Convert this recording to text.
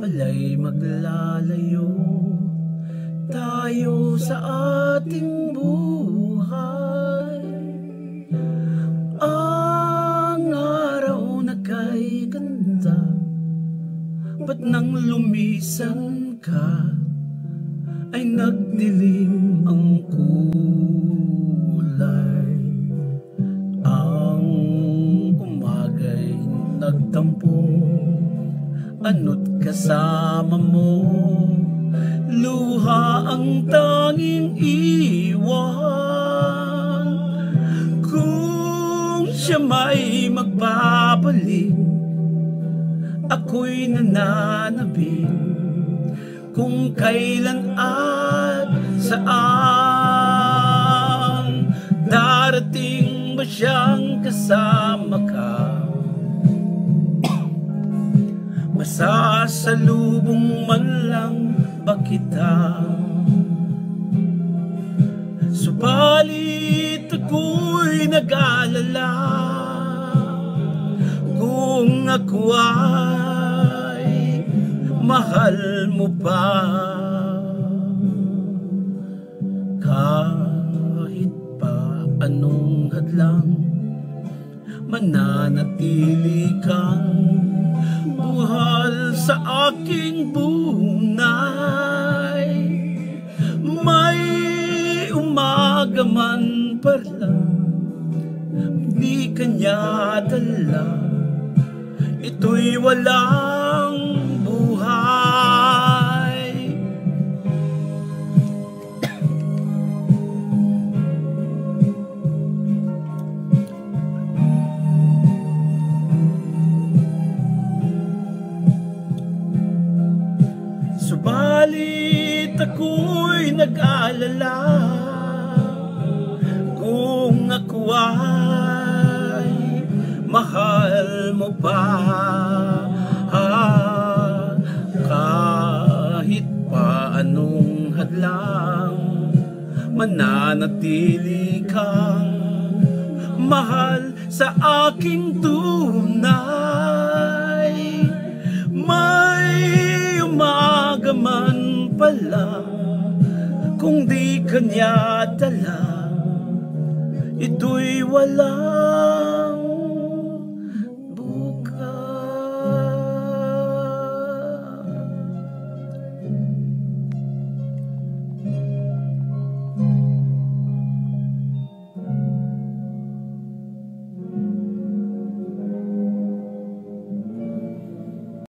pala'y maglalayo tayo sa ating buhay. Ang araw na kay ganda, ba't nang lumisan ka ay nagdilim ang kulay. Ang umaga'y nagtampo, ano't kasama mo, luha ang tanging iwan. Kung siya may magbabalik, ako'y nananabik kung kailan at saan. Darating ba siyang kasama ka? Masasalubong man lang ba kita? Subalit ako'y nag-aalala kung ako ay mahal mo pa. Kahit pa anong hadlang, mananatili kang buhal sa aking buhay. May umaga man pala, di kanya dala, ito'y walang buhay. Subalit ako'y nag-aalala kung ako ay mahal mo pa. Kahit pa anong hadlang, mananatili kang mahal sa aking tunay. May umaga man pala, kung di kanya dala, ito'y wala